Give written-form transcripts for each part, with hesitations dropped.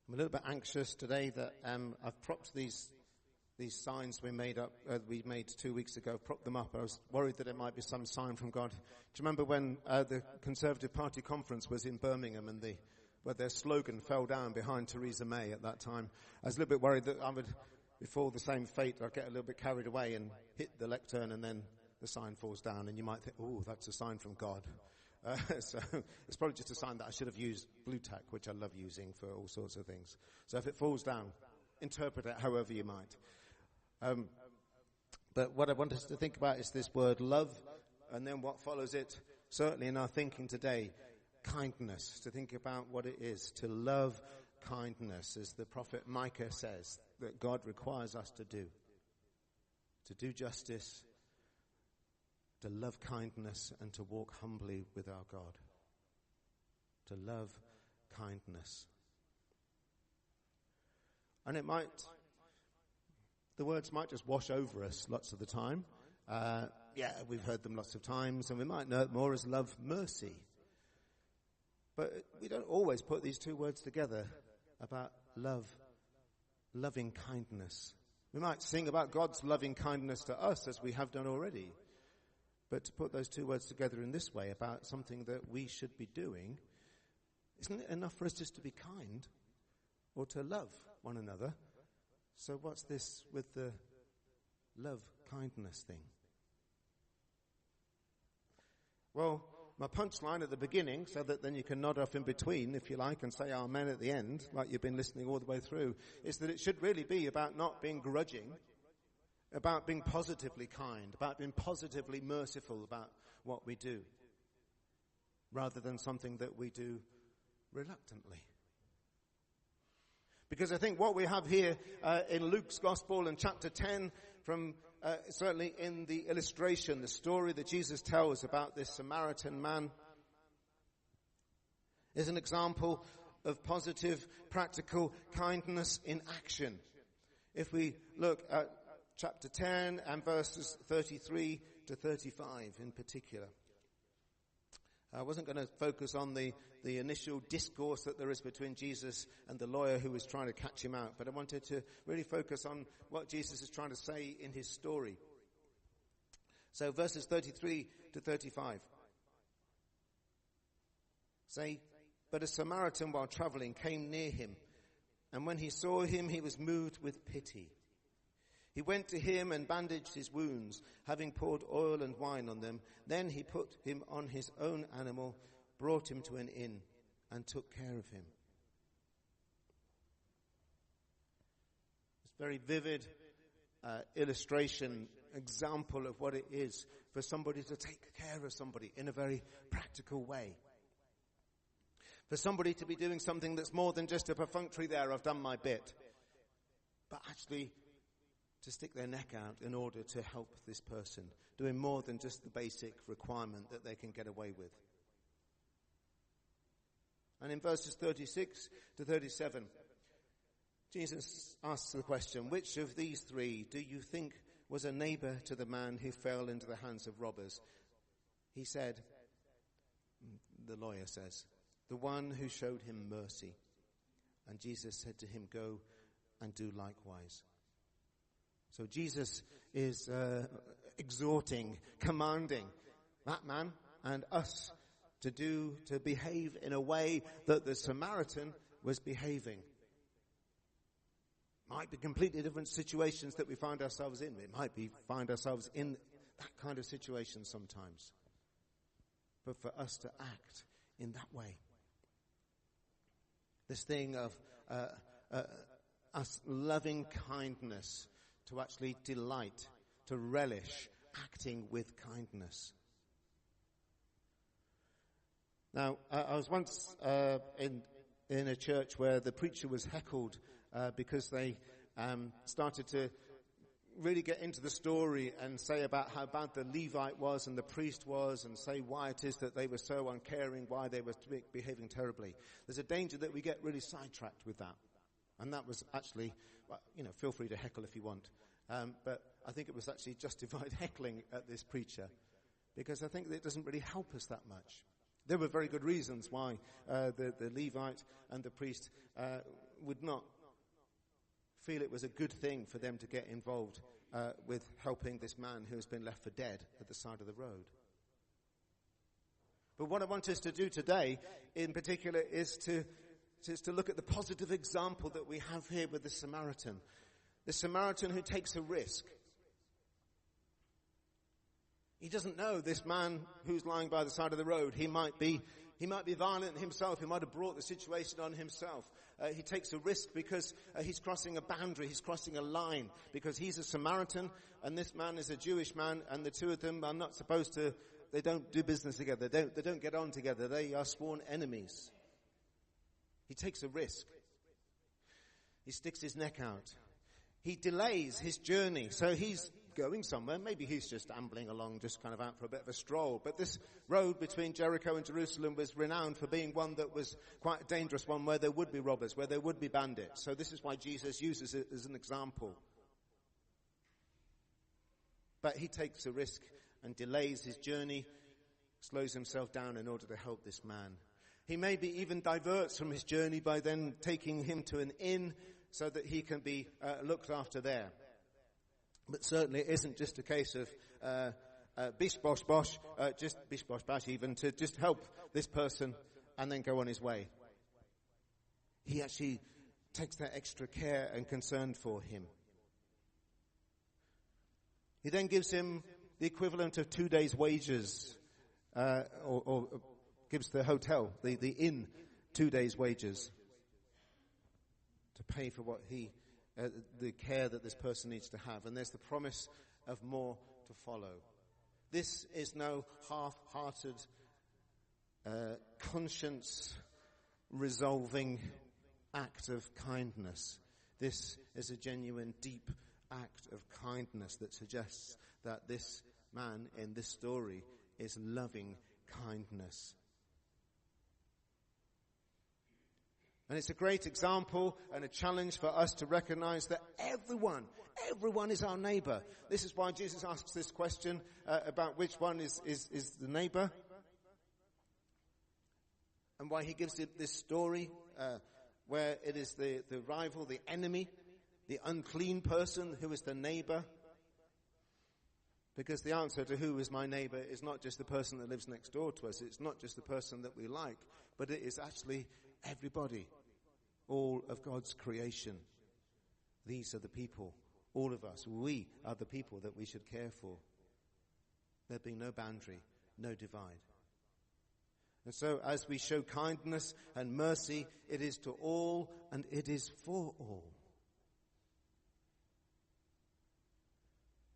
I'm a little bit anxious today that I've propped these signs we made 2 weeks ago, propped them up. I was worried that it might be some sign from God. Do you remember when the Conservative Party conference was in Birmingham and where their slogan fell down behind Theresa May at that time? I was a little bit worried that I would, before the same fate, I'd get a little bit carried away and hit the lectern and then the sign falls down and you might think, oh, that's a sign from God. So it's probably just a sign that I should have used blue tack, which I love using for all sorts of things. So if it falls down, interpret it however you might. But what I want us to think about is this word love, and then what follows it, certainly in our thinking today, kindness. To think about what it is to love kindness, as the prophet Micah says, that God requires us to do. To do justice, to love kindness, and to walk humbly with our God. To love kindness. And the words might just wash over us lots of the time. We've heard them lots of times, and we might know it more as love mercy. But we don't always put these two words together about loving kindness. We might sing about God's loving kindness to us, as we have done already. But to put those two words together in this way about something that we should be doing, isn't it enough for us just to be kind or to love one another? So what's this with the love kindness thing? Well, my punchline at the beginning, so that then you can nod off in between, if you like, and say amen at the end, like you've been listening all the way through, is that it should really be about not being grudging, about being positively kind, about being positively merciful about what we do, rather than something that we do reluctantly. Because I think what we have here in Luke's Gospel in chapter 10, from certainly in the illustration, the story that Jesus tells about this Samaritan man, is an example of positive, practical kindness in action. If we look at chapter 10 and verses 33 to 35 in particular. I wasn't going to focus on the initial discourse that there is between Jesus and the lawyer who was trying to catch him out, but I wanted to really focus on what Jesus is trying to say in his story. So verses 33 to 35 say, "But a Samaritan while traveling came near him, and when he saw him he was moved with pity. He went to him and bandaged his wounds, having poured oil and wine on them. Then he put him on his own animal, brought him to an inn, and took care of him." It's a very vivid illustration, example of what it is for somebody to take care of somebody in a very practical way. For somebody to be doing something that's more than just a perfunctory there, I've done my bit, but actually to stick their neck out in order to help this person, doing more than just the basic requirement that they can get away with. And in verses 36 to 37, Jesus asks the question, "Which of these three do you think was a neighbor to the man who fell into the hands of robbers?" He said, the lawyer says, "The one who showed him mercy." And Jesus said to him, "Go and do likewise." So Jesus is exhorting, commanding that man and us to behave in a way that the Samaritan was behaving. Might be completely different situations that we find ourselves in. We might find ourselves in that kind of situation sometimes. But for us to act in that way. This thing of us loving kindness, to actually delight, to relish acting with kindness. Now, I was once in a church where the preacher was heckled because they started to really get into the story and say about how bad the Levite was and the priest was, and say why it is that they were so uncaring, why they were behaving terribly. There's a danger that we get really sidetracked with that. And that was actually, feel free to heckle if you want. But I think it was actually justified heckling at this preacher, because I think that it doesn't really help us that much. There were very good reasons why the Levite and the priest would not feel it was a good thing for them to get involved with helping this man who has been left for dead at the side of the road. But what I want us to do today, in particular, is to look at the positive example that we have here with the Samaritan. The Samaritan who takes a risk. He doesn't know this man who's lying by the side of the road. He might be violent himself. He might have brought the situation on himself. He takes a risk because he's crossing a boundary. He's crossing a line because he's a Samaritan and this man is a Jewish man, and the two of them are not supposed to. They don't do business together. They don't get on together. They are sworn enemies. He takes a risk. He sticks his neck out. He delays his journey. So he's going somewhere. Maybe he's just ambling along, just kind of out for a bit of a stroll. But this road between Jericho and Jerusalem was renowned for being one that was quite a dangerous one, where there would be robbers, where there would be bandits. So this is why Jesus uses it as an example. But he takes a risk and delays his journey, slows himself down in order to help this man. He maybe even diverts from his journey by then taking him to an inn so that he can be looked after there. But certainly it isn't just a case of bish bosh bosh, just bish bosh bash even, to just help this person and then go on his way. He actually takes that extra care and concern for him. He then gives him the equivalent of 2 days' wages, or gives the hotel, the inn, 2 days' wages to pay for what the care that this person needs to have. And there's the promise of more to follow. This is no half-hearted, conscience-resolving act of kindness. This is a genuine, deep act of kindness that suggests that this man in this story is loving kindness. And it's a great example and a challenge for us to recognize that everyone is our neighbor. This is why Jesus asks this question about which one is the neighbor. And why he gives it this story where it is the rival, the enemy, the unclean person who is the neighbor. Because the answer to who is my neighbor is not just the person that lives next door to us. It's not just the person that we like, but it is actually everybody. All of God's creation. These are the people, all of us. We are the people that we should care for. There being no boundary, no divide. And so as we show kindness and mercy, it is to all and it is for all.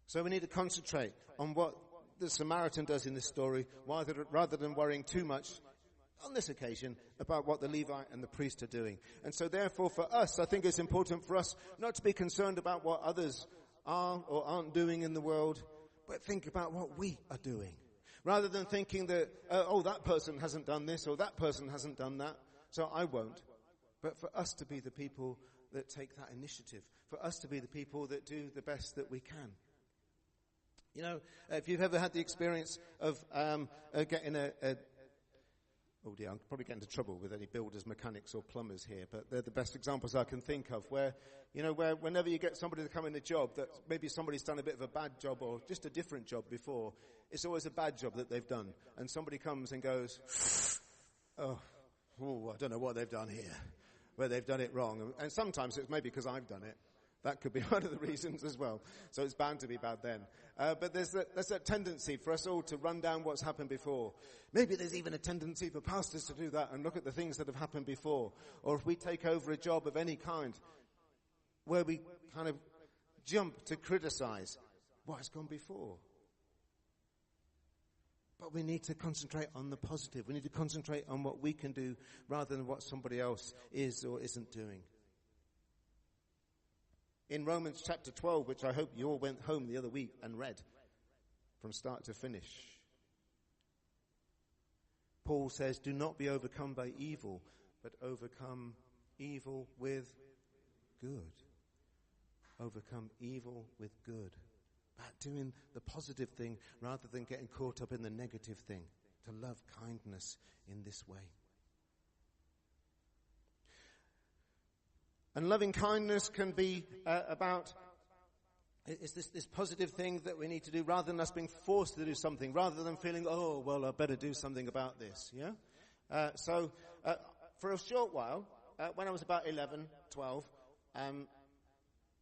So we need to concentrate on what the Samaritan does in this story rather than worrying too much on this occasion about what the Levite and the priest are doing. And so therefore for us, I think it's important for us not to be concerned about what others are or aren't doing in the world, but think about what we are doing. Rather than thinking that, that person hasn't done this or that person hasn't done that, so I won't. But for us to be the people that take that initiative, for us to be the people that do the best that we can. You know, if you've ever had the experience of getting oh dear, I'm probably getting into trouble with any builders, mechanics or plumbers here, but they're the best examples I can think of where whenever you get somebody to come in a job that maybe somebody's done a bit of a bad job or just a different job before, it's always a bad job that they've done. And somebody comes and goes, I don't know what they've done here, where they've done it wrong. And sometimes it's maybe because I've done it. That could be one of the reasons as well. So it's bound to be bad then. But there's that tendency for us all to run down what's happened before. Maybe there's even a tendency for pastors to do that and look at the things that have happened before. Or if we take over a job of any kind, where we kind of jump to criticize what has gone before. But we need to concentrate on the positive. We need to concentrate on what we can do rather than what somebody else is or isn't doing. In Romans chapter 12, which I hope you all went home the other week and read from start to finish, Paul says, do not be overcome by evil, but overcome evil with good. Overcome evil with good. About doing the positive thing rather than getting caught up in the negative thing. to love kindness in this way. And loving kindness can be about, it's this positive thing that we need to do rather than us being forced to do something, rather than feeling, oh, well, I better do something about this, yeah? So for a short while, when I was about 11, 12,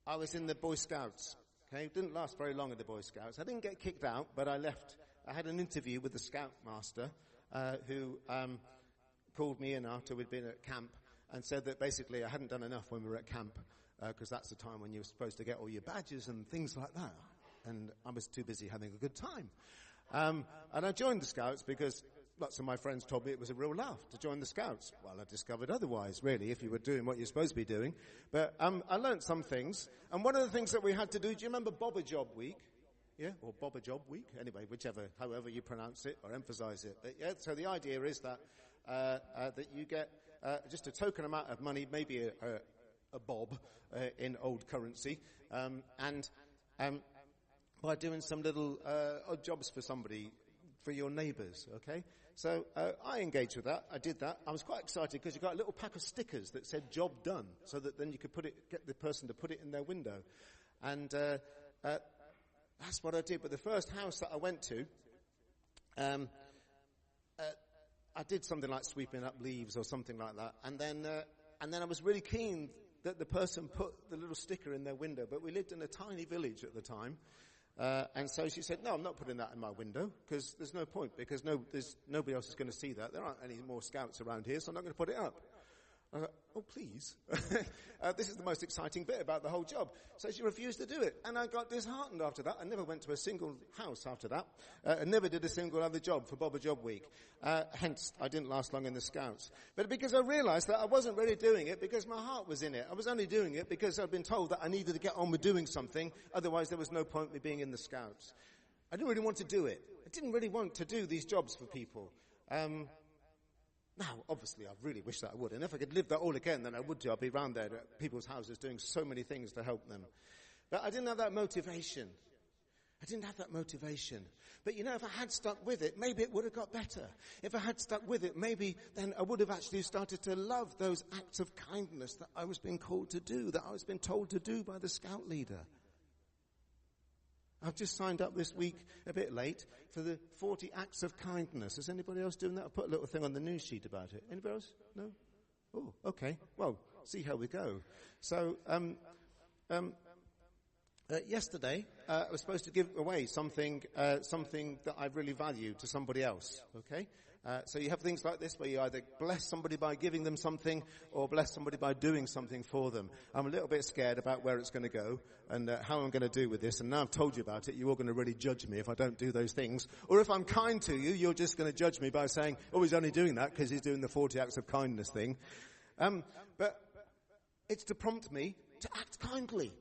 I was in the Boy Scouts. Okay, it didn't last very long in the Boy Scouts. I didn't get kicked out, but I left. I had an interview with the Scout Master, who called me in after we'd been at camp and said that basically I hadn't done enough when we were at camp, because that's the time when you're supposed to get all your badges and things like that. And I was too busy having a good time. And I joined the Scouts because lots of my friends told me it was a real laugh to join the Scouts. Well, I discovered otherwise, really, if you were doing what you're supposed to be doing. But I learnt some things. And one of the things that we had to do, do you remember Bob a Job Week? Yeah, or Bob a Job Week? Anyway, however you pronounce it or emphasize it. But yeah, so the idea is that that you get just a token amount of money, maybe a bob in old currency, and by doing some little odd jobs for somebody, for your neighbours, okay? So I engaged with that. I did that. I was quite excited because you got a little pack of stickers that said "job done," so that then you could get the person to put it in their window, and that's what I did. But the first house that I went to, I did something like sweeping up leaves or something like that, and then I was really keen that the person put the little sticker in their window. But we lived in a tiny village at the time, and so she said, "No, I'm not putting that in my window because there's no point, because nobody else is going to see that. There aren't any more Scouts around here, so I'm not going to put it up." I thought, "Oh, please." This is the most exciting bit about the whole job. So she refused to do it. And I got disheartened after that. I never went to a single house after that. I never did a single other job for Bob a Job Week. Hence, I didn't last long in the Scouts. But because I realized that I wasn't really doing it because my heart was in it. I was only doing it because I'd been told that I needed to get on with doing something. Otherwise, there was no point in me being in the Scouts. I didn't really want to do it. I didn't really want to do these jobs for people. Now, obviously, I really wish that I would. And if I could live that all again, then I would do. I'd be around there at people's houses doing so many things to help them. But I didn't have that motivation. But, if I had stuck with it, maybe it would have got better. If I had stuck with it, maybe then I would have actually started to love those acts of kindness that I was being called to do, that I was being told to do by the Scout leader. I've just signed up this week, a bit late, for the 40 acts of kindness. Is anybody else doing that? I put a little thing on the news sheet about it. Anybody else? No? Oh, okay. Well, see how we go. So, yesterday, I was supposed to give away something that I really value to somebody else. Okay? So you have things like this where you either bless somebody by giving them something or bless somebody by doing something for them. I'm a little bit scared about where it's going to go and how I'm going to do with this. And now I've told you about it, you're all going to really judge me if I don't do those things. Or if I'm kind to you, you're just going to judge me by saying, oh, he's only doing that because he's doing the 40 acts of kindness thing. But it's to prompt me to act kindly.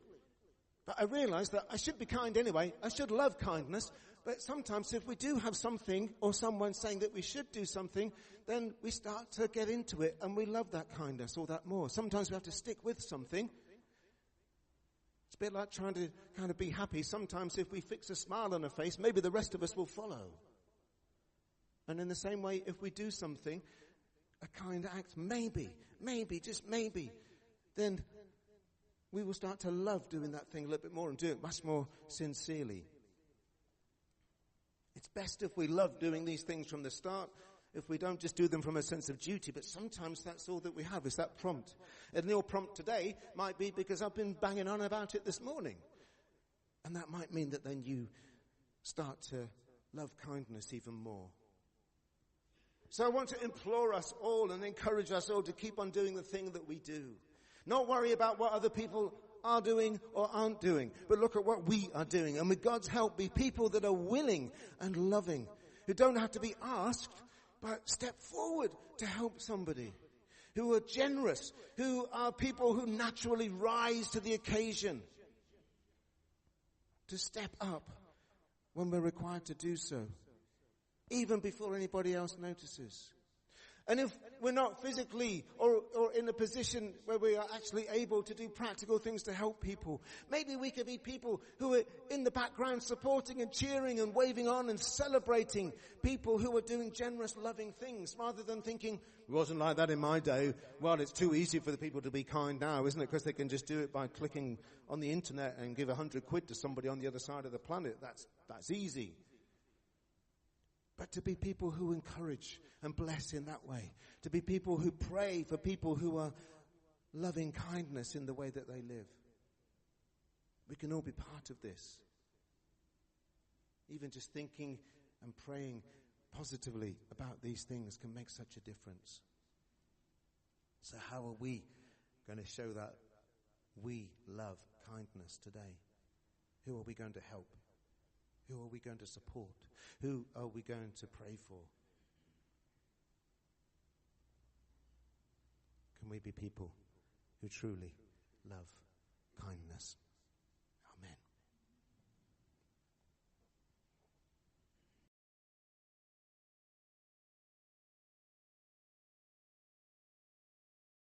But I realize that I should be kind anyway. I should love kindness. But sometimes if we do have something or someone saying that we should do something, then we start to get into it and we love that kindness or that more. Sometimes we have to stick with something. It's a bit like trying to kind of be happy. Sometimes if we fix a smile on our face, maybe the rest of us will follow. And in the same way, if we do something, a kind act, maybe, just maybe, then we will start to love doing that thing a little bit more and do it much more sincerely. It's best if we love doing these things from the start, if we don't just do them from a sense of duty, but sometimes that's all that we have, is that prompt. And your prompt today might be because I've been banging on about it this morning. And that might mean that then you start to love kindness even more. So I want to implore us all and encourage us all to keep on doing the thing that we do. Not worry about what other people are doing or aren't doing, but look at what we are doing. And with God's help, be people that are willing and loving, who don't have to be asked, but step forward to help somebody, who are generous, who are people who naturally rise to the occasion, to step up when we're required to do so, even before anybody else notices. And if we're not physically or in a position where we are actually able to do practical things to help people. Maybe we could be people who are in the background supporting and cheering and waving on and celebrating people who are doing generous, loving things, rather than thinking, it wasn't like that in my day. Well, it's too easy for the people to be kind now, isn't it? Because they can just do it by clicking on the internet and give 100 quid to somebody on the other side of the planet. That's easy. But to be people who encourage and bless in that way. To be people who pray for people who are loving kindness in the way that they live. We can all be part of this. Even just thinking and praying positively about these things can make such a difference. So how are we going to show that we love kindness today? Who are we going to help? Who are we going to support? Who are we going to pray for? Can we be people who truly love kindness?